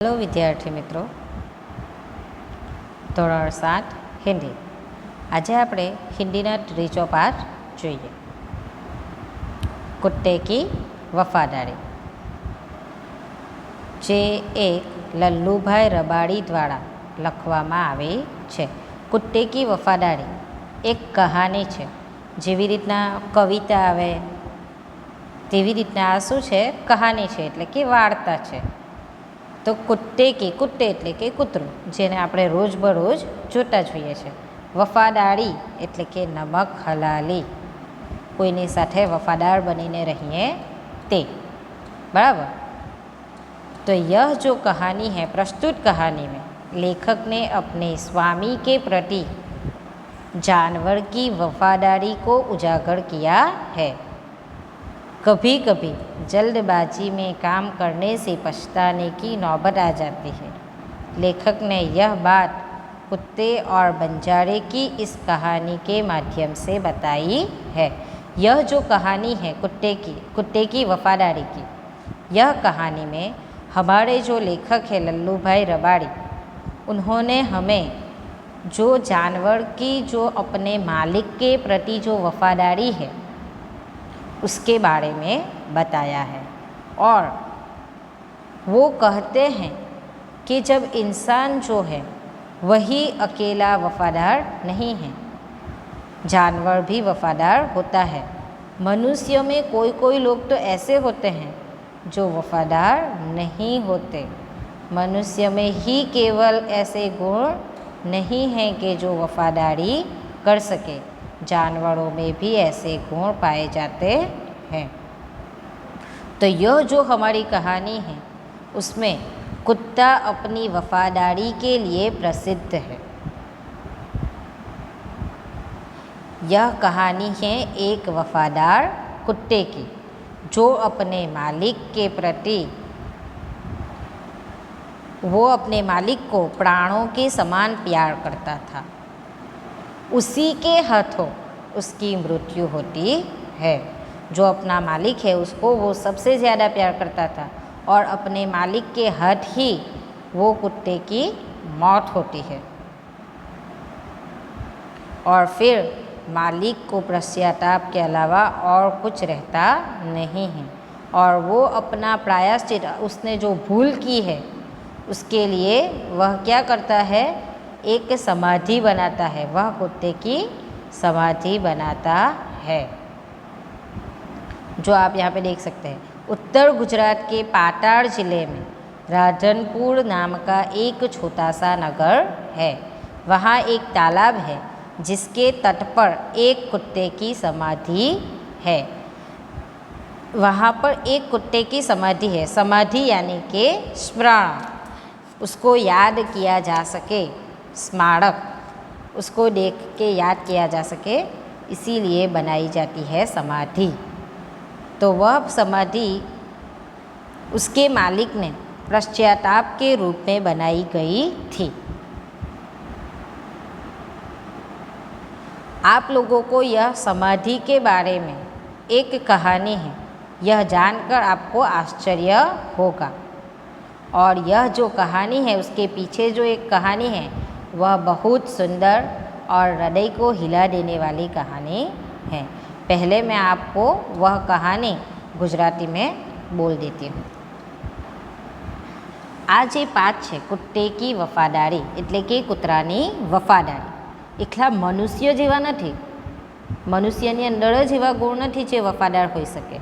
Hello विद्यार्थी मित्रों, ધોરણ 7 હિન્દી। આજે આપણે હિન્દીના ત્રીજો પાઠ જોઈએ, कुत्ते की वफादारी, જે એક લલ્લુભાઈ રબારી દ્વારા લખવામાં આવી છે। कुत्ते की वफादारी એક કહાની છે। જેવી રીતના કવિતા આવે તેવી રીતના આ શું છે, કહાની છે, એટલે કે વાર્તા છે। તો કુત્તે એટલે કે કૂતરું, જેને આપણે રોજબરોજ જોતા જોઈએ છે। વફાદારી એટલે કે નમક હલાલી, કોઈની સાથે વફાદાર બનીને રહીએ તે, बराबर। तो यह जो कहानी है, प्रस्तुत कहानी में लेखक ने अपने स्वामी के प्रति जानवर की वफादारी को उजागर किया है। कभी कभी जल्दबाजी में काम करने से पछताने की नौबत आ जाती है। लेखक ने यह बात कुत्ते और बंजारे की इस कहानी के माध्यम से बताई है। यह जो कहानी है कुत्ते की वफादारी की, यह कहानी में हमारे जो लेखक है लल्लूभाई रबारी, उन्होंने हमें जो जानवर की जो अपने मालिक के प्रति जो वफादारी है उसके बारे में बताया है। और वो कहते हैं कि जब इंसान जो है वही अकेला वफादार नहीं है, जानवर भी वफादार होता है। मनुष्य में कोई कोई लोग तो ऐसे होते हैं जो वफादार नहीं होते। मनुष्य में ही केवल ऐसे गुण नहीं हैं कि जो वफादारी कर सके, जानवरों में भी ऐसे गुण पाए जाते हैं। तो यह जो हमारी कहानी है उसमें कुत्ता अपनी वफादारी के लिए प्रसिद्ध है। यह कहानी है एक वफादार कुत्ते की, जो अपने मालिक के प्रति, वो अपने मालिक को प्राणों के समान प्यार करता था। उसी के हाथों उसकी मृत्यु होती है। जो अपना मालिक है उसको वो सबसे ज़्यादा प्यार करता था और अपने मालिक के हाथ ही वो कुत्ते की मौत होती है। और फिर मालिक को पश्चाताप के अलावा और कुछ रहता नहीं है। और वो अपना प्रायश्चित, उसने जो भूल की है उसके लिए वह क्या करता है, एक समाधि बनाता है। वह कुत्ते की समाधि बनाता है, जो आप यहाँ पे देख सकते हैं। उत्तर गुजरात के पाताड़ जिले में राधनपुर नाम का एक छोटा सा नगर है। वहाँ एक तालाब है जिसके तट पर एक कुत्ते की समाधि है। वहाँ पर एक कुत्ते की समाधि है। समाधि यानी कि स्मरण, उसको याद किया जा सके, स्मारक, उसको देख के याद किया जा सके, इसीलिए बनाई जाती है समाधि। तो वह समाधि उसके मालिक ने पश्चाताप के रूप में बनाई गई थी। आप लोगों को यह समाधि के बारे में एक कहानी है, यह जानकर आपको आश्चर्य होगा। और यह जो कहानी है उसके पीछे जो एक कहानी है वह बहुत सुंदर और हृदय को हिला देने वाली कहानी है। पहले मैं आपको वह कहानी गुजराती में बोल देती हूँ। आज ये पाठ है कुत्ते की वफादारी, એટલે કે કૂતરાની વફાદારી। એકલા મનુષ્ય જેવા નથી, મનુષ્યની અંદર જ એવા ગુણ નથી જે વફાદાર હોઈ શકે।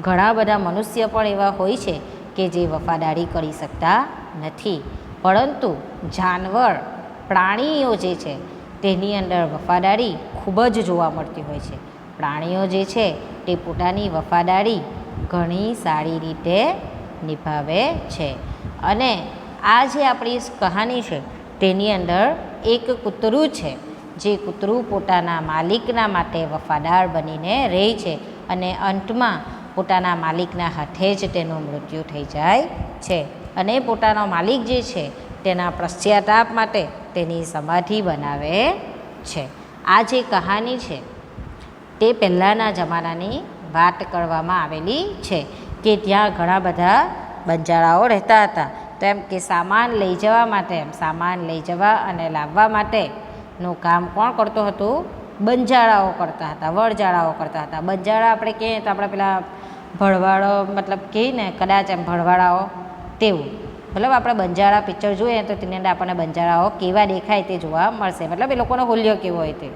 ઘણા બધા મનુષ્ય પણ એવા હોય છે કે જે વફાદારી કરી શકતા નથી, પરંતુ જાનવર, પ્રાણીઓ જે છે તેની અંદર વફાદારી ખૂબ જ જોવા મળતી હોય છે। પ્રાણીઓ જે છે તે પોતાની વફાદારી ઘણી સારી રીતે નિભાવે છે। અને આ જે આપણી કહાની છે તેની અંદર એક કૂતરું છે, જે કૂતરું પોતાના માલિકના માટે વફાદાર બનીને રહે છે અને અંતમાં પોતાના માલિકના હાથે જ તેનું મૃત્યુ થઈ જાય છે। અને પોતાનો માલિક જે છે તેના પશ્ચાતાપ માટે તેની સમાધિ બનાવે છે। આ જે કહાની છે તે પહેલાંના જમાનાની વાત કરવામાં આવેલી છે કે ત્યાં ઘણા બધા બંજારાઓ રહેતા હતા તો એમ કે સામાન લઈ જવા માટે સામાન લઈ જવા અને લાવવા માટેનું કામ કોણ કરતું હતું? બંજારાઓ કરતા હતા, વણજારાઓ કરતા હતા. બંજારા આપણે કહીએ તો આપણે પેલા ભરવાડો મતલબ કહીએ ને કદાચ એમ ભરવાડાઓ તેવું, મતલબ આપણે બંજારા પિક્ચર જોઈએ તો તેની અંદર આપણને બંજારાઓ કેવા દેખાય તે જોવા મળશે, મતલબ એ લોકોનો હોલિયો કેવો હોય તે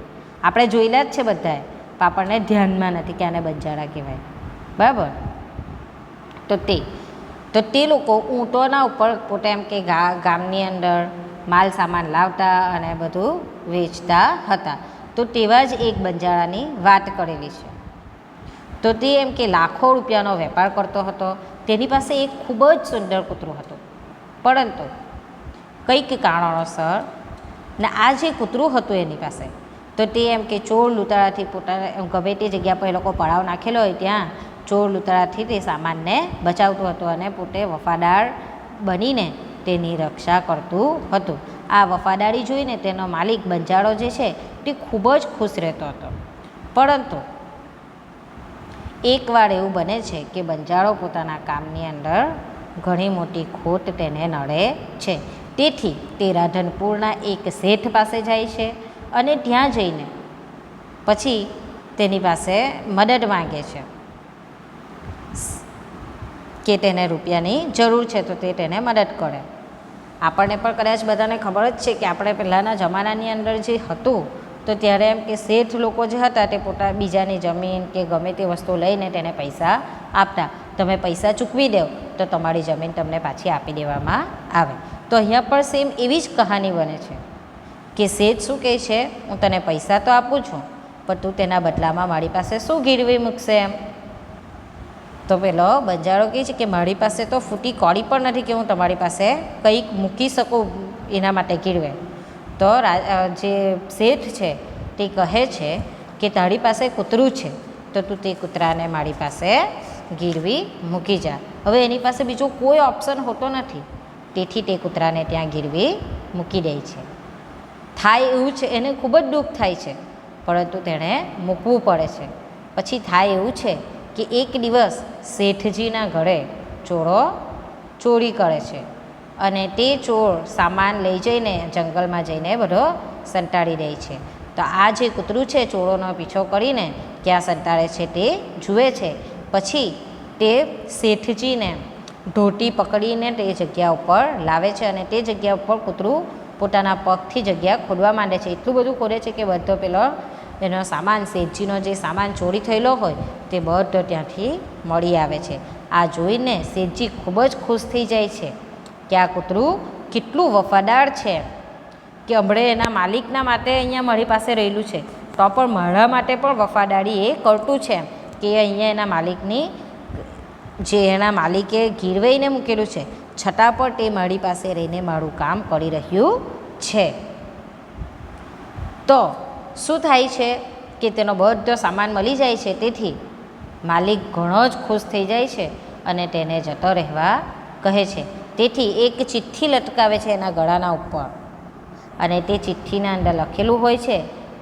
આપણે જોયેલા જ છે બધાએ, પણ આપણને ધ્યાનમાં નથી કે આને બંજારા કહેવાય, બરાબર. તો તે લોકો ઊંટોના ઉપર પોતે એમ કે ગામની અંદર માલ સામાન લાવતા અને બધું વેચતા હતા. તો તેવા જ એક બંજારાની વાત કરેલી છે. તો તે એમ કે લાખો રૂપિયાનો વેપાર કરતો હતો. તેની પાસે એક ખૂબ જ સુંદર કૂતરું હતું, પરંતુ કંઈક કારણોસર ને આ જે કૂતરું હતું એની પાસે, તો તે એમ કે ચોર લૂંટારાથી પોતાને ગમે તે જગ્યા પર એ લોકો પડાવ નાખેલો હોય ત્યાં ચોર લૂંટારાથી તે સામાનને બચાવતું હતું અને પોતે વફાદાર બનીને તેની રક્ષા કરતું હતું. આ વફાદારી જોઈને તેનો માલિક બંજારો જે છે તે ખૂબ જ ખુશ રહેતો હતો. પરંતુ એકવાર એવું બને છે કે બંજારો પોતાના કામની અંદર ઘણી મોટી ખોટ તેને નડે છે. તેથી તે રાધનપુરના એક શેઠ પાસે જાય છે અને ત્યાં જઈને પછી તેની પાસે મદદ માંગે છે કે તેને રૂપિયાની જરૂર છે, તો તે તેને મદદ કરે. આપણને પણ કદાચ બધાને ખબર જ છે કે આપણે પહેલાંના જમાનાની અંદર જે હતું તો ત્યારે એમ કે શેઠ લોકો જે હતા તે પોતા બીજાની જમીન કે ગમે તે વસ્તુ લઈને તેને પૈસા આપતા. તમે પૈસા ચૂકવી દો તો તમારી જમીન તમને પાછી આપી દેવામાં આવે. તો અહીંયા પણ સેમ એવી જ કહાની બને છે કે શેઠ શું કહે છે, હું તને પૈસા તો આપું છું પણ તું તેના બદલામાં મારી પાસે શું ગીરવી મૂકશે એમ. તો પેલો બંજારો કહે છે કે મારી પાસે તો ફૂટી કોડી પણ નથી કે હું તમારી પાસે કંઈક મૂકી શકું એના માટે ગીરવે. તો જે શેઠ છે તે કહે છે કે તારી પાસે કૂતરું છે તો તું તે કૂતરાને મારી પાસે ગીરવી મૂકી જા. હવે એની પાસે બીજો કોઈ ઓપ્શન હોતો નથી, તેથી તે કૂતરાને ત્યાં ગીરવી મૂકી દે છે. થાય એવું છે, એને ખૂબ જ દુઃખ થાય છે, પરંતુ તેણે મૂકવું પડે છે. પછી થાય એવું છે કે એક દિવસ શેઠજીના ઘરે ચોરો ચોરી કરે છે અને તે ચોર સામાન લઈ જઈને જંગલમાં જઈને બધો સંતાડી દે છે. તો આ જે કૂતરું છે ચોરોનો પીછો કરીને ક્યાં સંતાડે છે તે જુએ છે. પછી તે શેઠજીને ધોટી પકડીને તે જગ્યા ઉપર લાવે છે અને તે જગ્યા ઉપર કૂતરું પોતાના પગથી જગ્યા ખોદવા માંડે છે. એટલું બધું ખોદે છે કે બધો પેલો એનો સામાન, શેઠજીનો જે સામાન ચોરી થયેલો હોય તે બધો ત્યાંથી મળી આવે છે. આ જોઈને શેઠજી ખૂબ જ ખુશ થઈ જાય છે કે આ કૂતરું કેટલું વફાદાર છે કે હમણાં એના માલિકના માટે અહીંયા મારી પાસે રહેલું છે તો પણ મારા માટે પણ વફાદારી એ કરતું છે કે અહીંયા એના માલિકની જે એના માલિકે ગીરવાઈને મૂકેલું છે છતાં પણ તે મારી પાસે રહીને મારું કામ કરી રહ્યું છે. તો શું થાય છે કે તેનો બધો સામાન મળી જાય છે. તેથી માલિક ઘણો જ ખુશ થઈ જાય છે અને તેને જતો રહેવા કહે છે. તેથી એક ચિઠ્ઠી લટકાવે છે એના ગળાના ઉપર અને તે ચિઠ્ઠીના અંદર લખેલું હોય છે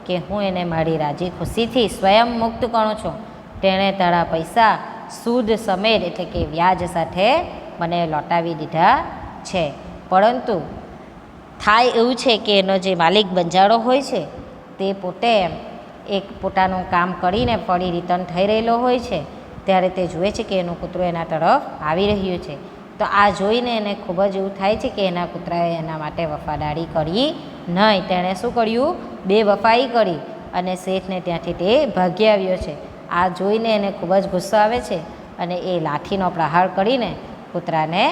કે હું એને મારી રાજી ખુશીથી સ્વયં મુક્ત કરું છું. તેણે તારા પૈસા સૂદ સમેત એટલે કે વ્યાજ સાથે મને લौटाવી દીધા છે. પરંતુ થાય એવું છે કે એનો જે માલિક બંજારો હોય છે તે પોતે એક પોતાનું કામ કરીને ફરી રિટર્ન થઈ રહેલો હોય છે ત્યારે તે જુએ છે કે એનું કૂતરું એના તરફ આવી રહ્યું છે. તો આ જોઈને એને ખૂબ જ એવું થાય છે કે એના કૂતરાએ એના માટે વફાદારી કરી નહીં. તેણે શું કર્યું? બેવફાઈ કરી અને શેઠને ત્યાંથી તે ભાગી આવ્યો છે. આ જોઈને એને ખૂબ જ ગુસ્સો આવે છે અને એ લાઠીનો પ્રહાર કરીને કૂતરાને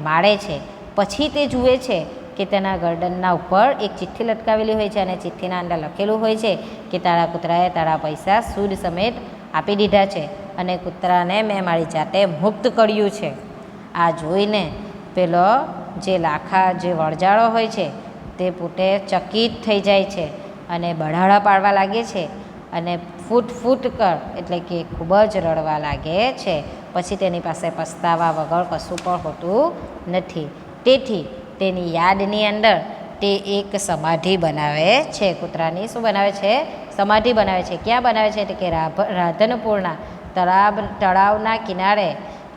મારે છે. પછી તે જુએ છે કે તેના ગરદનના ઉપર એક ચિઠ્ઠી લટકાવેલી હોય છે અને ચિઠ્ઠીના અંદર લખેલું હોય છે કે તારા કૂતરાએ તારા પૈસા સૂદ સમેત આપી દીધા છે અને કૂતરાને મેં મારી જાતે મુક્ત કર્યું છે. આ જોઈને પેલો જે લાખા જે વણજારો હોય છે તે પોતે ચકિત થઈ જાય છે અને બઢાડા પાડવા લાગે છે અને ફૂટ ફૂટ કર એટલે કે ખૂબ જ રડવા લાગે છે. પછી તેની પાસે પસ્તાવા વગર કશું પણ હોતું નથી. તેથી તેની યાદની અંદર તે એક સમાધિ બનાવે છે. કૂતરાની શું બનાવે છે? સમાધિ બનાવે છે. ક્યાં બનાવે છે? એટલે કે રાધનપુરના તળાવના કિનારે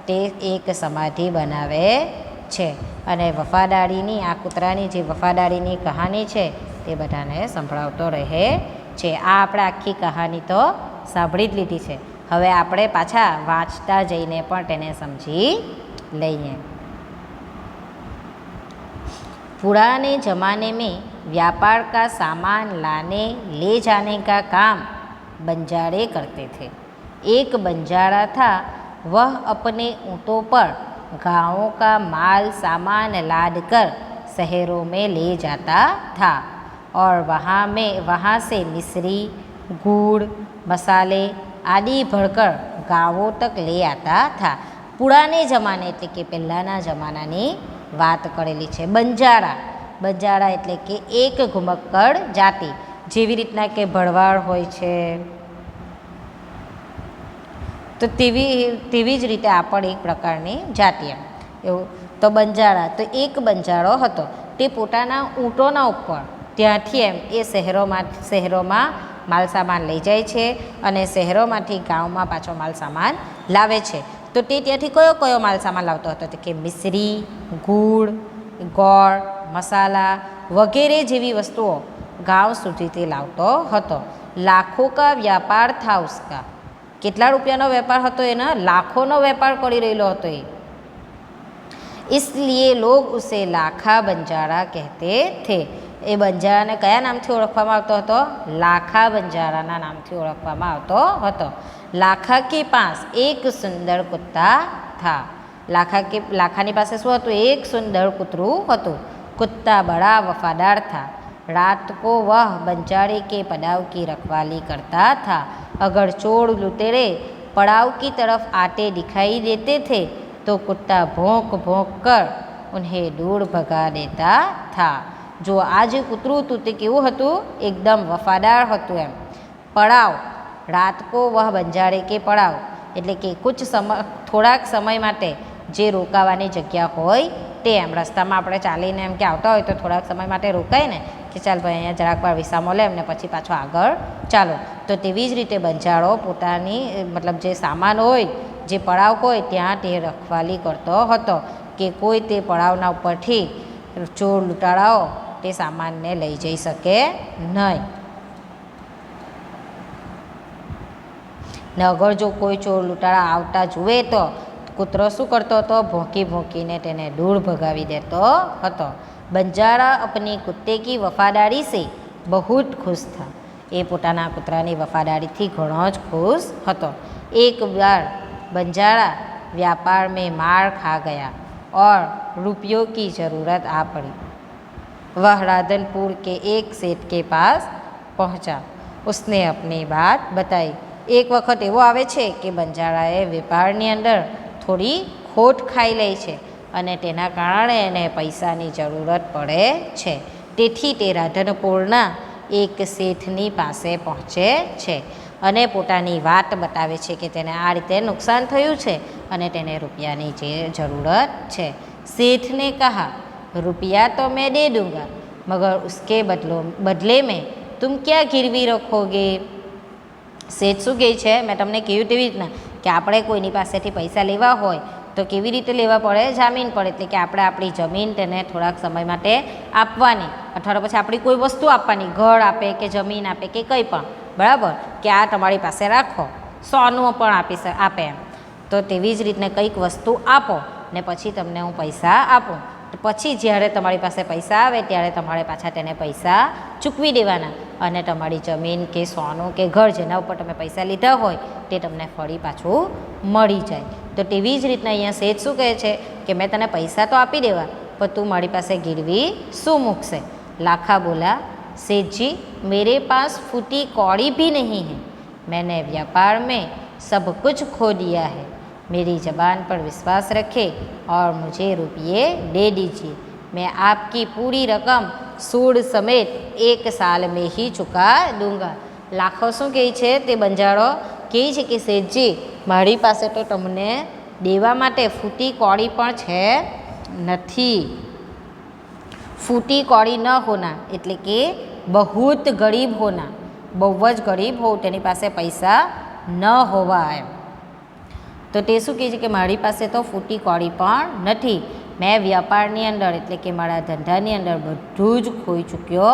તે એક સમાધિ બનાવે છે. અને વફાદારીની આ કૂતરાની જે વફાદારીની કહાની છે તે બધાને સંભળાવતો રહે છે. આ આપણે આખી કહાની તો સાંભળી જ લીધી છે. હવે આપણે પાછા વાંચતા જઈને પણ તેને સમજી લઈએ. पुराने ज़माने में व्यापार का सामान लाने ले जाने का काम बंजारे करते थे. एक बंजारा था. वह अपने ऊँटों पर गाँवों का माल सामान लाद कर शहरों में ले जाता था और वहाँ से मिश्री, गुड़, मसाले आदि भरकर गाँवों तक ले आता था. पुराने जमाने એટલે કે પહેલાંના જમાનાની વાત કરેલી છે. બંજારા એટલે કે એક ઘુમક્કડ જાતિ, જેવી રીતના કે ભરવાડ હોય છે તો તેવી જ રીતે આ પણ એક પ્રકારની જાતિ. એવું તો બંજારા તો એક બંજારો હતો. તે પોતાના ઊંટોના ઉપર ત્યાંથી એ શહેરોમાં માલસામાન લઈ જાય છે અને શહેરોમાંથી ગામમાં પાછો માલસામાન લાવે છે. તો તે ત્યાંથી કયો માલસામાન લાવતો હતો? તો કે મિશ્રી, ગોળ, મસાલા વગેરે જેવી વસ્તુઓ ગાંવ સુધી તે લાવતો હતો. લાખો કા વ્યાપાર થા ઉસકા. કેટલા રૂપિયાનો વેપાર હતો એના? લાખોનો વેપાર કરી રહેલો હતો એ. इसलिए लोग उसे लाखा बंजारा कहते थे. એ બંજારાને કયા નામથી ઓળખવામાં આવતો હતો? લાખા બંજારાના નામથી ઓળખવામાં આવતો હતો. લાખા કે પાસ એક સુંદર કુત્તા થા. લાખાની પાસે શું હતું? એક સુંદર કૂતરું હતું. कुत्ता बड़ा वफादार था. रात को वह बंजारे के पड़ाव की रखवाली करता था. अगर चोर लुटेरे पड़ाव की तरफ आते दिखाई देते थे तो कुत्ता भौंक भौंक कर उन्हें दूर भगा देता था. जो આ જે કૂતરું હતું તે કેવું હતું? એકદમ વફાદાર હતું એમ. પડાવ, રાત કો વહ બંજારે કે પડાવ એટલે કે થોડાક સમય માટે જે રોકાવાની જગ્યા હોય તે. એમ રસ્તામાં આપણે ચાલીને એમ કે આવતા હોય તો થોડાક સમય માટે રોકાય ને કે ચાલ ભાઈ અહીંયા જરાક વાર વિસામો લે એમને પછી પાછો આગળ ચાલો. તો તેવી જ રીતે બંજારો પોતાની મતલબ જે સામાન હોય, જે પડાવ હોય ત્યાં તે રખવાલી કરતો હતો કે કોઈ તે પડાવના ઉપરથી ચોર લૂંટારાઓ તે સામાનને લઈ જઈ શકે નહીં. ને અગર જો કોઈ ચોર લૂંટારા આવતા જુએ તો કૂતરો શું કરતો હતો? ભોંકી ભોંકીને તેને દૂર ભગાવી દેતો હતો. બંજારા અપની કુત્તે કી વફાદારી સે બહુત ખુશ થા. એ પોતાના કૂતરાની વફાદારીથી ઘણો જ ખુશ હતો. એક બાર બંજારા व्यापार में मार खा गया और रुपयों की ज़रूरत आ पड़ी. वह राधनपुर के एक सेठ के पास पहुंचा. उसने अपनी बात बताई. एक वक्त एवो आवे छे કે બંજારાએ વેપારની અંદર થોડી ખોટ ખાઈ લે છે અને તેના કારણે એને પૈસાની જરૂરત પડે છે. તેથી તે રાધનપુરના એક શેઠની પાસે પહોંચે છે અને પોતાની વાત બતાવે છે કે તેને આ રીતે નુકસાન થયું છે અને તેને રૂપિયાની જે જરૂરત છે. सेठ ने कहा, रुपया तो मैं दे दूंगा मगर उसके बदले में तुम क्या गिरवी रखोगे. શેઠ શું કહે છે? મેં તમને કહ્યું તેવી રીતના કે આપણે કોઈની પાસેથી પૈસા લેવા હોય તો કેવી રીતે લેવા પડે? જામીન પડે. એટલે કે આપણે આપણી જમીન તેને થોડાક સમય માટે આપવાની અથવા તો પછી આપણી કોઈ વસ્તુ આપવાની, ઘર આપે કે જમીન આપે કે કંઈ પણ, બરાબર, કે આ તમારી પાસે રાખો. સોનું પણ આપે એમ. તો તેવી જ રીતને કંઈક વસ્તુ આપો ને પછી તમને હું પૈસા આપું. પછી જ્યારે તમારી પાસે પૈસા આવે ત્યારે તમારે પાછા તેને પૈસા ચૂકવી દેવાના અને તમારી જમીન કે સોનું કે ઘર જેના ઉપર તમે પૈસા લીધા હોય તે તમને ફરી પાછું મળી જાય. તો તેવી જ રીતના અહીંયા શેઠ શું કહે છે કે મેં તને પૈસા તો આપી દેવા પણ તું મારી પાસે ગીરવી શું મૂકશે? લાખા બોલા, सेठजी मेरे पास फूटी कौड़ी भी नहीं है. मैंने व्यापार में सब कुछ खो दिया है. मेरी ज़बान पर विश्वास रखे और मुझे रुपये दे दीजिए. मैं आपकी पूरी रकम सूद समेत 1 साल में ही चुका दूंगा. લાખો શું કહે છે? તે બંજારો કહે છે કે શેઠજી મારી પાસે તો તમને દેવા માટે ફૂટી કौड़ी પણ છે નથી. ફૂટી કौड़ी ન હોના એટલે કે બહુત ગરીબ હોના, બહુ જ ગરીબ હોવું, તેની પાસે પૈસા ન હોવા એમ. તો તે શું કહે છે કે મારી પાસે તો ફૂટી કौड़ी પણ નથી. मैं व्यापारनी अंदर एटले के मारा धंधानी अंदर बधुं ज खोई चूक्यो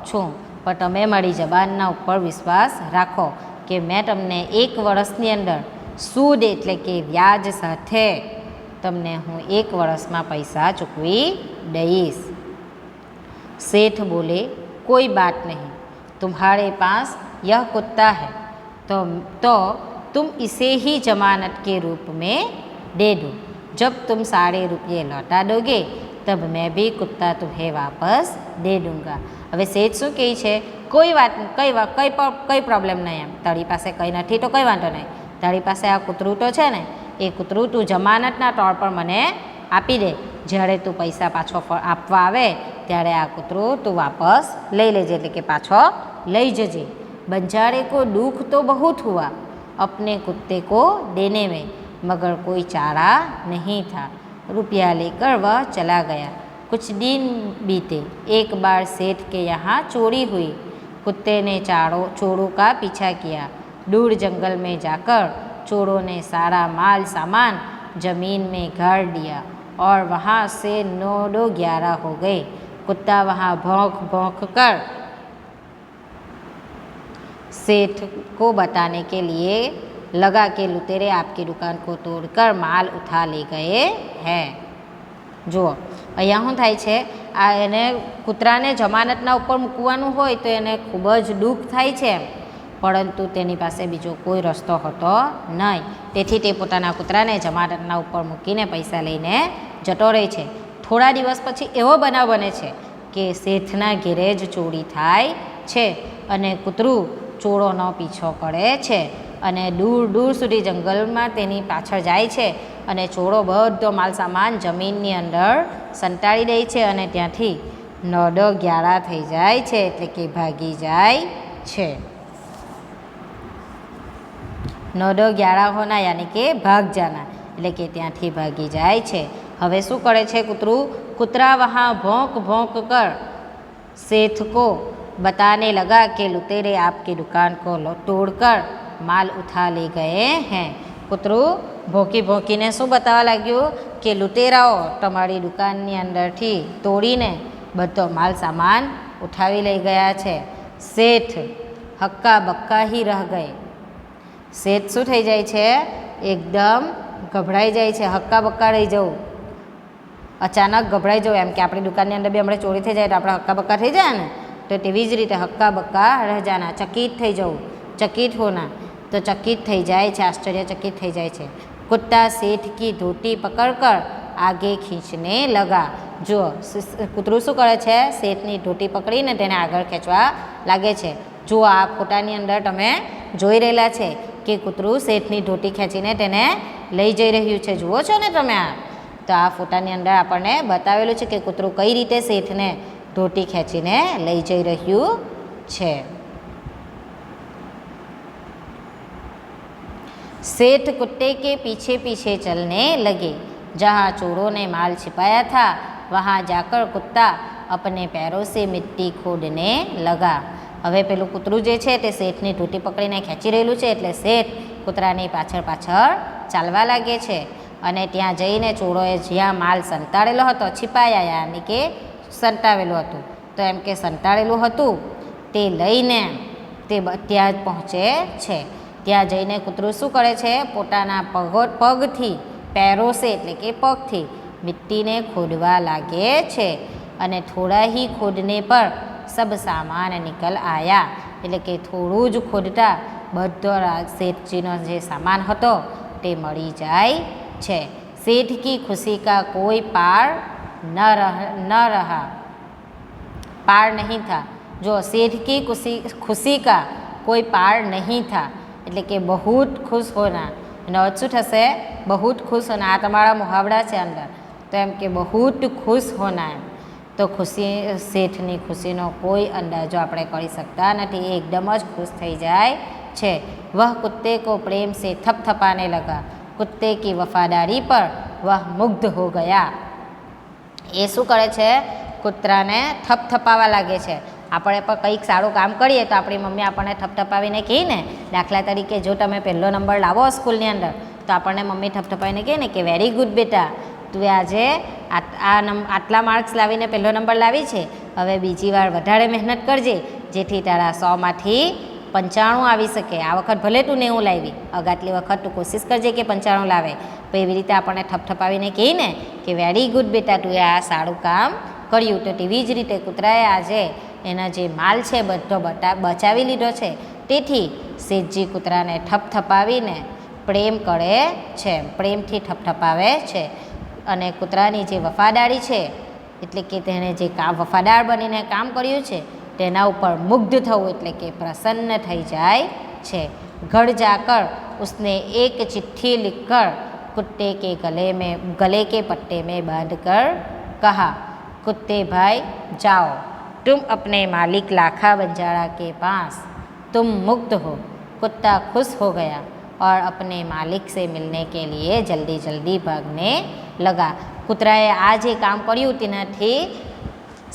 छूं, पण तमे मारी जबानना उपर विश्वास राखो कि मैं तमने 1 वर्षनी अंदर सूद एटले के व्याज साथे तमने हूँ 1 वर्षमां पैसा चूकवी दईश। सेठ बोले, कोई बात नहीं, तुम्हारे पास यह कुत्ता है तो तुम इसे ही जमानत के रूप में दे दो। जब तुम सारे रुपये लौटा दोगे तब मैं भी कुत्ता तुम्हें वापस दे दूँगा। हवे सेठ शुं कहे छे, कोई बात कई प्रॉब्लम नहीं, एम तारी पासे कई नहीं तो कई वांधो नहीं, तारी पासे आ कूतरू तो है ने, ए कूतरू तू जमानतना तौर पर मने आपी दे, જ્યારે તું પૈસા પાછો આપવા આવે ત્યારે આ કૂતરું તું વાપસ લઈ લેજે, એટલે કે પાછો લઈ જજે। बंजारे को दुख तो बहुत हुआ, अपने कुत्ते को देने में, मगर कोई चारा नहीं था। रुपया लेकर वह चला गया। कुछ दिन बीते, एक बार सेठ के यहाँ चोरी हुई। कुत्ते ने चोरों का पीछा किया। दूर जंगल में जाकर चोरों ने सारा माल सामान जमीन में गाड़ दिया और वहाँ से 9-11 हो गए। कुत्ता वहाँ भौंक भौंक कर सेठ को बताने के लिए लगा कि लुटेरे आपकी दुकान को तोड़कर माल उठा ले गए हैं। जुओ अहींया शुं थाय छे, आ एने कूतराने जमानतना उपर मूकवानुं होय तो एने खूब ज दुख थाय छे, परंतु तेनी पासे बीजो कोई रस्तो हतो नहीं, तेथी ते पोताना कूतराने जमानतना उपर मूकीने पैसा लईने जतो रहे छे। थोड़ा दिवस पछी एवो बनाव बने छे कि सेठना घेरे ज चोरी थाय छे अने कूतरू चोरोनो पीछो करे छे अने दूर दूर सुधी जंगलमां तेनी पाछळ जाय छे अने चोरो बधो माल सामान जमीननी अंदर संताड़ी दे छे अने त्यांथी 9-11 थई जाय छे, एटले के भागी जाय छे। 9-11 होना यानी कि भाग जाना, एटले के त्यांथी भागी जाय छे। हवे शुं करे छे कूतरू, कूतरा वहाँ भौंक भौंक कर सेठ को बताने लगा कि लुटेरे आपकी दुकान को तोड़कर माल उठा ले गए हैं। कूतरू भौंकी भौंकीने शुं बतावा लाग्यो कि लुटेराओ तमारी दुकाननी अंदरथी तोड़ीने बधो माल सामान उठावी लई गया छे। सेठ हक्का बक्का ही रह गए। सेठ शुं थई जाय छे, एकदम गभराई जाय छे, हक्का बक्का रही जवुं, अचानक गभराई जवुं, एम कि आपणी दुकाननी अंदर बी हमणे चोरी थई जाए तो आपणे हक्का बक्का थई जाए ने, तो तेवी ज रीते हक्का बक्का रह जाना, चकित थई जवुं, चकित होना, तो चकित थई जाए छे, आश्चर्यचकित थई जाए छे। कुत्ता सेठ की धोती पकड़कर आगे खींचने लगा। जो कूतरू शुं करे छे, सेठनी धोती पकड़ीने तेने आगळ खेंचवा लागे छे। जो आ फोटानी अंदर तमे जोई रहेला छे कि कूतरू सेठनी धोती खेंचीने तेने लई जई रह्युं छे, जुओ छो ने तमे आ, तो आ फोटानी अंदर आपणे बतावेलुं छे कि कूतरू कई रीते सेठने धोती खेंचीने लई जई रह्युं छे। सेठ कुत्ते के पीछे पीछे चलने लगे। जहाँ चोरों ने माल छिपाया था वहाँ जाकर कुत्ता अपने पैरों से मिट्टी खोदने लगा। हवे पेलुं कूतरू जे छे ते सेठनी धोती पकड़ीने खेंची रहेलुं छे, एटले सेठ कूतरानी पाछळ पाछळ चालवा लागे छे अने त्यां जईने चोरोए ज्यां माल संताड़ेलो हतो, छिपाया यानी के संतावेલું હતું, तो एम के संताड़ेલું હતું તે લઈને તે ત્યાં જ પહોંચે છે। ત્યાં જઈને કૂતરું શું કરે છે, પોતાના પગથી પેરોસે એટલે કે પગથી મિટ્ટીને ખોદવા લાગે છે અને થોડા ही खोदने पर सब सामान निकल आया, એટલે કે થોડું જ ખોદતા બધો શેઠજીનો જે સામાન હતો તે મળી જાય છે। सेठ की खुशी का कोई पार न रहा, पार नहीं था। जो सेठ की खुशी का कोई पार नहीं था, એટલે કે बहुत खुश होना, એનો અર્થ શું થશે, बहुत खुश होना। આ તમારા મુહાવરા છે અંદર, તો એમ કે बहुत खुश होना એમ, તો ખુશી શેઠની ખુશીનો કોઈ અંદાજો આપણે કરી શકતા નથી, એ એકદમ જ ખુશ થઈ જાય છે। वह कुत्ते को प्रेम से थपथपाने लगा। कुत्ते की वफादारी पर वह मुग्ध हो गया। એ શું કરે છે, કૂતરાને થપથપાવા લાગે છે। આપણે પણ કંઈક સારું કામ કરીએ તો આપણી મમ્મી આપણને થપથપાવીને કહે ને, દાખલા તરીકે જો તમે પહેલો નંબર લાવો સ્કૂલની અંદર તો આપણને મમ્મી થપથપાવીને કહે ને કે વેરી ગુડ બેટા, તું આજે આટલા માર્ક્સ લાવીને પહેલો નંબર લાવી છે, હવે બીજી વાર વધારે મહેનત કરજે, જેથી તારા 100માંથી 95 આવી શકે. આ વખત ભલે તું 90 લાવી, અગાટલી વખત તું કોશિશ કરજે કે 95 લાવે. તો એવી રીતે આપણને થપથપાવીને કહીને કે વેરી ગુડ બેટા, તું આ સારું કામ કર્યું. તો તેવી જ રીતે કૂતરાએ આજે એના જે માલ છે બધો બચાવી લીધો છે. તેથી શેઠજી કૂતરાને થપથપાવીને પ્રેમ કરે છે, પ્રેમથી થપથપાવે છે. અને કૂતરાની જે વફાદારી છે, એટલે કે તેણે જે વફાદાર બનીને કામ કર્યું છે તેના ઉપર મુગ્ધ થવું એટલે કે પ્રસન્ન થઈ જાય છે. ઘર જાકર उसने एक चिट्ठी लिखकर कुत्ते के गले के पट्टे में बांध कर कहा, कुत्ते भाई जाओ, तुम अपने मालिक लाखा बंजारा के पास, तुम मुक्त हो. कुत्ता खुश हो गया और अपने मालिक से मिलने के लिए जल्दी जल्दी भागने लगा. કૂતરાએ આ જે કામ કર્યું તેનાથી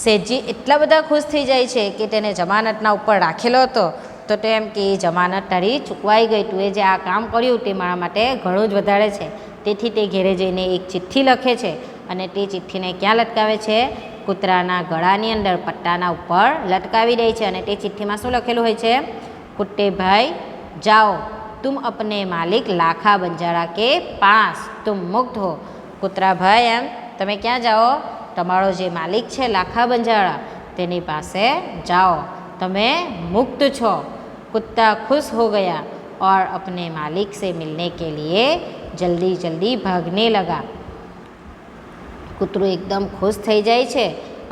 શેઠજી એટલા બધા ખુશ થઈ જાય છે કે તેને જમાનતના ઉપર રાખેલો હતો. તો એમ કે જમાનત તારી ચૂકવાઈ ગઈ, તું એ જે આ કામ કર્યું તે મારા માટે ઘણું જ વધારે છે. તેથી તે ઘેરે જઈને એક ચિઠ્ઠી લખે છે અને તે ચિઠ્ઠીને ક્યાં લટકાવે છે? કૂતરાના ગળાની અંદર પટ્ટાના ઉપર લટકાવી દે છે. અને તે ચિઠ્ઠીમાં શું લખેલું હોય છે? कुत्ते भाई जाओ, तुम अपने मालिक लाखा बंजारा के पास तुम मुक्त हो. કૂતરા ભાઈ એમ તમે ક્યાં જાઓ? તમારો જે માલિક છે લાખા બંજારા તેની પાસે જાઓ, તમે મુક્ત છો. कुत्ता खुश हो गया और अपने मालिक से मिलने के लिए जल्दी जल्दी भागने लगा. કૂતરું એકદમ ખુશ થઈ જાય છે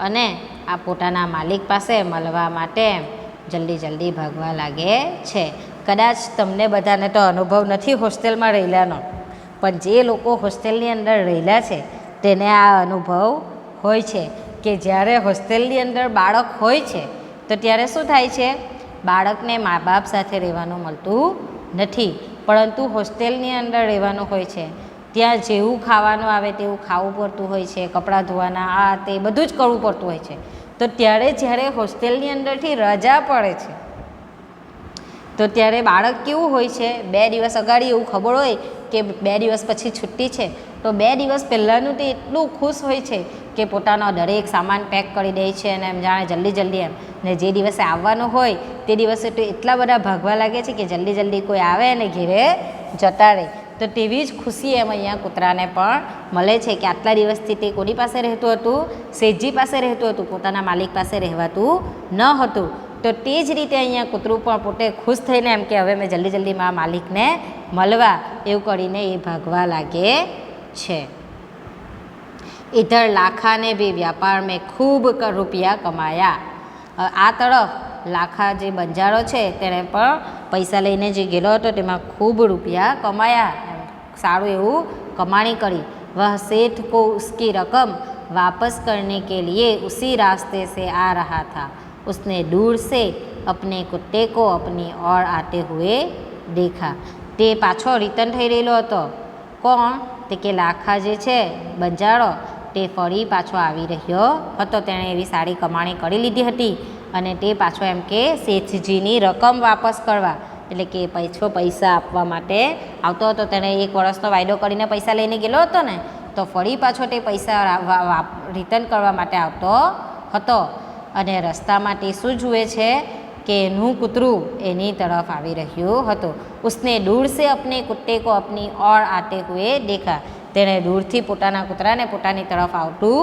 અને આ પોતાના માલિક પાસે મળવા માટે જલ્દી જલ્દી ભાગવા લાગે છે. કદાચ તમને બધાને તો અનુભવ નથી હોસ્ટેલમાં રહેલાનો, પણ જે લોકો હોસ્ટેલની અંદર રહેલા છે તેને આ અનુભવ હોય છે કે જ્યારે હોસ્ટેલની અંદર બાળક હોય છે તો ત્યારે શું થાય છે? બાળકને મા બાપ સાથે રહેવાનું મળતું નથી, પરંતુ હોસ્ટેલની અંદર રહેવાનું હોય છે. ત્યાં જેવું ખાવાનું આવે તેવું ખાવું પડતું હોય છે, કપડાં ધોવાના આ તે બધું જ કરવું પડતું હોય છે. તો ત્યારે જ્યારે હોસ્ટેલની અંદરથી રજા પડે છે તો ત્યારે બાળક કેવું હોય છે? 2 દિવસ અગાડી એવું ખબર હોય કે 2 દિવસ પછી છુટ્ટી છે, તો 2 દિવસ પહેલાંનું તે એટલું ખુશ હોય છે કે પોતાનો દરેક સામાન પેક કરી દે છે અને એમ જાણે જલ્દી જલ્દી એમ. ને જે દિવસે આવવાનું હોય તે દિવસે તો એટલા બધા ભાગવા લાગે છે કે જલ્દી જલ્દી કોઈ આવે અને ઘેરે જતા રહે. તો તેવી જ ખુશી એમ અહીંયા કૂતરાને પણ મળે છે કે આટલા દિવસથી તે કોની પાસે રહેતું હતું? શેઠજી પાસે રહેતું હતું, પોતાના માલિક પાસે રહેવાતું ન હતું. તો તે જ રીતે અહીંયા કૂતરું પણ પોતે ખુશ થઈને એમ કે હવે મેં જલ્દી જલ્દી મારા માલિકને મળવા એવું કરીને એ ભાગવા લાગે છે. इधर लाखा ने भी व्यापार में खूब रुपया कमाया. આ તરફ લાખા જે બંજારો છે તેણે પણ પૈસા લઈને જે ગયેલો હતો તેમાં ખૂબ રૂપિયા કમાયા, સારું એવું કમાણી કરી. वह सेठ को उसकी रकम वापस करने के लिए उसी रास्ते से आ रहा था. उसने दूर से अपने कुत्ते को अपनी ओर आते हुए देखा. તે પાછો રિટર્ન થઈ રહેલો હતો. કોણ? તે કે લાખા જે છે બંજારો તે ફરી પાછો આવી રહ્યો હતો. તેણે એવી સારી કમાણી કરી લીધી હતી અને તે પાછો એમ કે શેઠજીની રકમ વાપસ કરવા એટલે કે પૈસા આપવા માટે આવતો હતો. તેણે 1 વર્ષનો વાયદો કરીને પૈસા લઈને ગયેલો હતો ને, તો ફરી પાછો તે પૈસા રિટર્ન કરવા માટે આવતો હતો. અને રસ્તામાં તે શું જુએ છે કે એનું કૂતરું એની તરફ આવી રહ્યું હતું. उसने दूर से अपने कुत्ते को अपनी ओर आते हुए देखा. તેણે દૂરથી પોતાના કૂતરાને પોતાની તરફ આવતું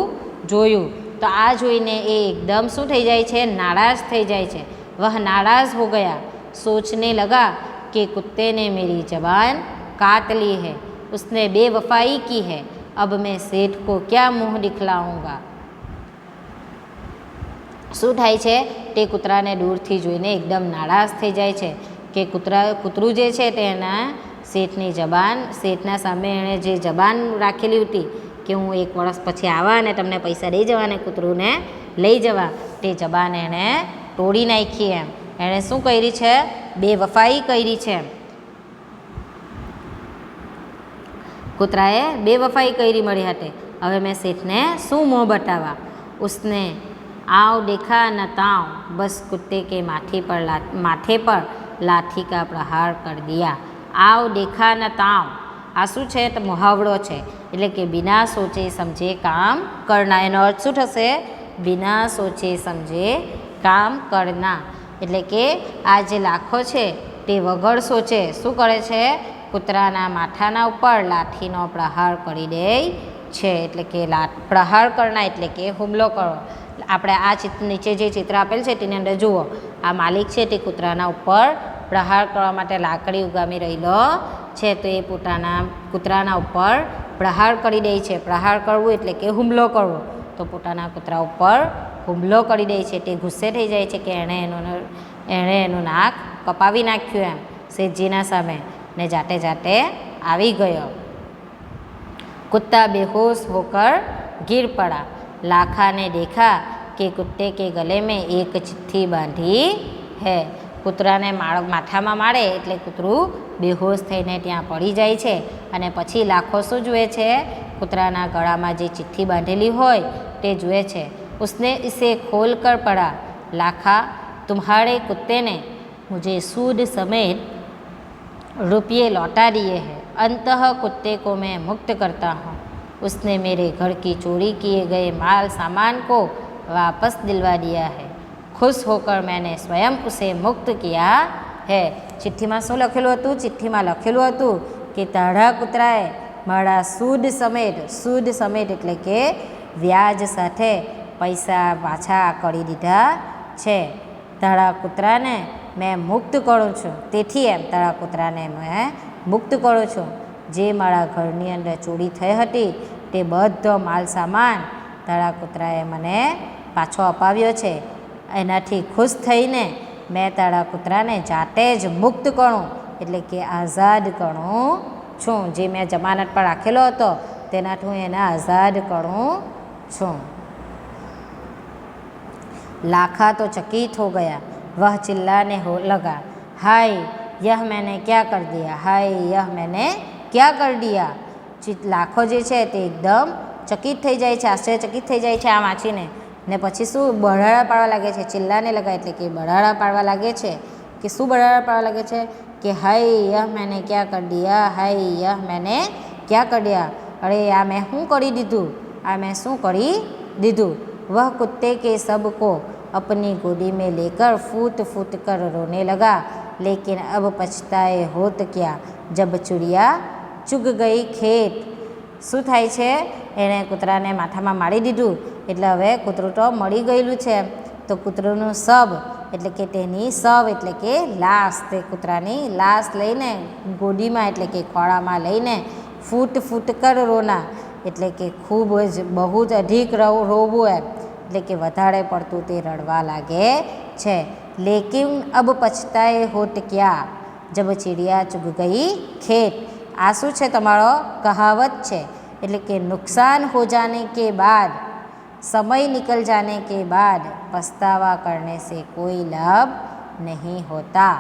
જોયું. તો આ જોઈને એ એકદમ શું થઈ જાય છે? નારાજ થઈ જાય છે. વહ નારાજ હો ગયા, सोचने लगा कि कुत्ते ने मेरी जबान काट ली है, उसने बेवफाई की है, अब मैं सेठ को क्या मुँह दिखलाऊंगा. શું થાય છે? તે કૂતરાને દૂરથી જોઈને એકદમ નારાજ થઈ જાય છે કે કૂતરું જે છે તેના શેઠના સામે એણે જે જબાન રાખેલી હતી કે હું 1 વર્ષ પછી આવવા અને તમને પૈસા દઈ જવા અને કૂતરુંને લઈ જવા, તે જબાન એણે તોડી નાખી. એમ એણે શું કરી છે? બેવફાઈ કરી છે. કૂતરાએ બેવફાઈ કરી મળી હતી. હવે મેં શેઠને શું મોં બતાવવા. उसने आओ देखा न ताओ बस कुत्ते के माथे पर लाठी का प्रहार कर दिया. आओ देखा न ताओ, આ શું છે તો મુહાવરો છે, એટલે કે બિના સોચે સમજે કામ કરના. એનો અર્થ શું થશે? બિના સોચે સમજે કામ કરના. એટલે કે આ જે લાખો છે તે વગર સોચે શું કરે છે? કૂતરાના માથાના ઉપર લાઠીનો પ્રહાર કરી દે છે. એટલે કે પ્રહાર કરના એટલે કે હુમલો કરો. આપણે આ નીચે જે ચિત્ર આપેલ છે તેની અંદર જુઓ, આ માલિક છે તે કૂતરાના ઉપર પ્રહાર કરવા માટે લાકડી ઉગામી રહેલો છે, તો એ પોતાના કૂતરાના ઉપર પ્રહાર કરી દે છે. પ્રહાર કરવું એટલે કે હુમલો કરવો. તો પોતાના કૂતરા ઉપર હુમલો કરી દે છે. તે ગુસ્સે થઈ જાય છે કે એણે એનું નાક કપાવી નાખ્યું એમ શેઠજીના સામે, ને જાતે જાતે આવી ગયો. कुत्ता बेहोश होकर गिर पड़ा. लाखा ने देखा कि कुत्ते के गले में एक चिट्ठी बांधी है. કૂતરાને માથામાં મારે એટલે કૂતરું બેહોશ થઈને ત્યાં પડી જાય છે. અને પછી લાખો શું જુએ છે? કૂતરાના ગળામાં જે ચિઠ્ઠી બાંધેલી હોય તે જુએ છે. उसने इसे खोल कर पढ़ा. लाखा, तुम्हारे कुत्ते ने मुझे सूद समेत रुपये लौटा दिए हैं. अंततः कुत्ते को मैं मुक्त करता हूँ. उसने मेरे घर की चोरी किए गए माल सामान को वापस दिलवा दिया है. खुश होकर मैंने स्वयं उसे मुक्त किया है. ચિઠ્ઠીમાં શું લખેલું હતું? ચિઠ્ઠીમાં લખેલું હતું કે તારા કૂતરાએ મારા સૂદ સમેત એટલે કે વ્યાજ સાથે પૈસા પાછા કરી દીધા છે. તારા કૂતરાને મેં મુક્ત કરું છું. તેથી એમ તારા કૂતરાને મેં મુક્ત કરું છું. જે મારા ઘરની અંદર ચોરી થઈ હતી તે બધો માલ સામાન તારા કૂતરાએ મને પાછો અપાવ્યો છે. એનાથી ખુશ થઈને મેં તારા કૂતરાને જાતે જ મુક્ત કરું એટલે કે આઝાદ કરું છું. જે મેં જમાનત પર રાખેલો હતો તેનાથી હું એને આઝાદ કરું છું. लाखा तो चकित हो गया. वह चिल्लाने लगा, हाय यह मैंने क्या कर दिया, हाय यह मैंने क्या कर दिया. લાખો જે છે તે એકદમ ચકિત થઈ જાય છે, આશ્ચર્યચકિત થઈ જાય છે આ વાંચીને. ને પછી શું બળાડા પાડવા લાગે છે? ચિલ્લાને લગા એટલે કે બળાડા પાડવા લાગે છે. કે શું બળાડા પાડવા લાગે છે? કે હાય યહ મેને ક્યા કર દિયા, હાય યહ મેને ક્યા કર દિયા. અરે આ મેં શું કરી દીધું, આ મેં શું કરી દીધું. वह कुत्ते के सब को अपनी गोदी में लेकर फूट फूट कर रोने लगा. लेकिन अब पछताए होत क्या जब चिड़िया चुग गई खेत. શું થાય છે? એણે કૂતરાને માથામાં મારી દીધું એટલે હવે કૂતરું તો મળી ગયેલું છે. તો કૂતરાનું શબ એટલે કે તેની શવ એટલે કે લાશ, તે કૂતરાની લાશ લઈને ગોદીમાં એટલે કે ખોળામાં લઈને ફૂટ ફૂટ કર રોના એટલે કે ખૂબ જ બહુ જ અધિક રોવું એમ એટલે કે વધારે પડતું તે રડવા લાગે છે. લેકિન અબ પછતાએ હોત ક્યા જબ ચિડિયા ચુગ ગઈ ખેત. આ શું છે? તમારો કહાવત છે. એટલે કે નુકસાન હો જાને કે બાદ, સમય નિકલ જાને કે બાદ પસ્તાવા કરને સે કોઈ લાભ નહીં હોતા.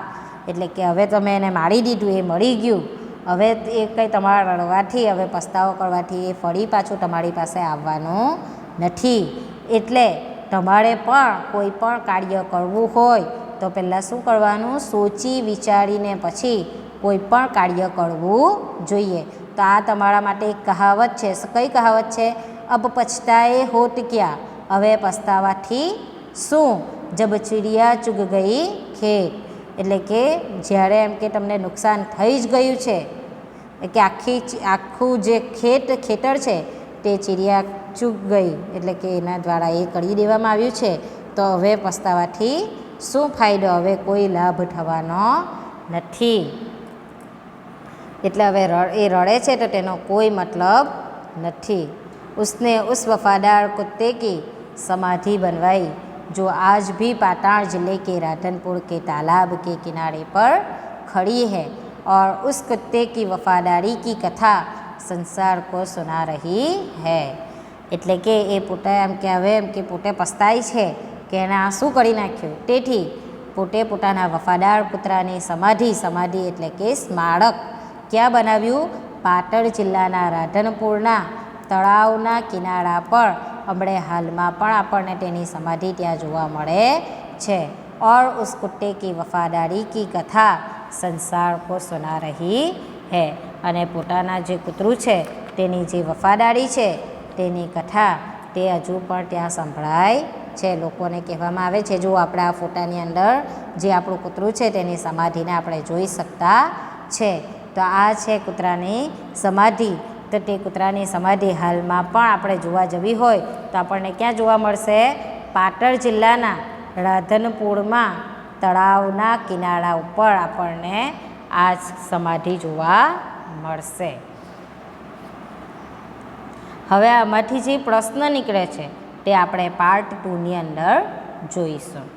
એટલે કે હવે તમે એને મારી દીધું, એ મળી ગયું, હવે એ કંઈ તમારા રડવાથી, હવે પસ્તાવો કરવાથી એ ફરી પાછું તમારી પાસે આવવાનું નથી. એટલે તમારે પણ કોઈ પણ કાર્ય કરવું હોય તો પહેલાં શું કરવાનું? સોચી વિચારીને પછી કોઈ પણ કાર્ય કરવું જોઈએ. તો આ તમારા માટે એક કહાવત છે. કઈ કહાવત છે? અબ પછતાએ હોત ક્યા, હવે પસ્તાવાથી શું? જબ ચિડિયા ચુગ ગઈ ખેત. એટલે કે જ્યારે એમ કે તમને નુકસાન થઈ જ ગયું છે કે આખું જે ખેતર છે તે ચિડિયા ચૂક ગઈ એટલે કે એના દ્વારા એ કરી દેવામાં આવ્યું છે. તો હવે પસ્તાવાથી શું ફાયદો? હવે કોઈ લાભ થવાનો નથી. એટલે હવે એ રડે છે તો તેનો કોઈ મતલબ નથી. उसने उस वफादार कुत्ते की समाधि बनवाई जो आज भी पाताड़ जिले के राधनपुर के तालाब के किनारे पर खड़ी है और उस कुत्ते की वफादारी की कथा संसार को सुना रही है. એટલે કે એ પોતે એમ કે હવે એમ કે પોતે પસ્તાય છે કે એણે આ શું કરી નાખ્યું. તેથી પોતે પોતાના વફાદાર કૂતરાની સમાધિ એટલે કે સ્મારક ક્યાં બનાવ્યું? પાટણ જિલ્લાના રાધનપુરના તળાવના કિનારા પર. હમણે હાલમાં પણ આપણને તેની સમાધિ ત્યાં જોવા મળે છે. और उस कुत्ते की वफादारी की कथा संसार को सुना रही है. અને પોતાના જે કૂતરું છે તેની જે વફાદારી છે તેની કથા તે હજુ પણ ત્યાં સંભળાય છે. લોકોને કહેવામાં આવે છે, જો આપણે આ ફોટાની અંદર જે આપણું કૂતરું છે તેની સમાધિને આપણે જોઈ શકતા છે. તો આ છે કૂતરાની સમાધિ. તો તે કૂતરાની સમાધિ હાલમાં પણ આપણે જોવા જવી હોય તો આપણને ક્યાં જોવા મળશે? પાટણ જિલ્લાના રાધનપુરમાં તળાવના કિનારા ઉપર આપણને આ સમાધિ જોવા મળશે. હવે આમાંથી જે પ્રશ્ન નીકળે છે તે આપણે પાર્ટ 2ની અંદર જોઈશું.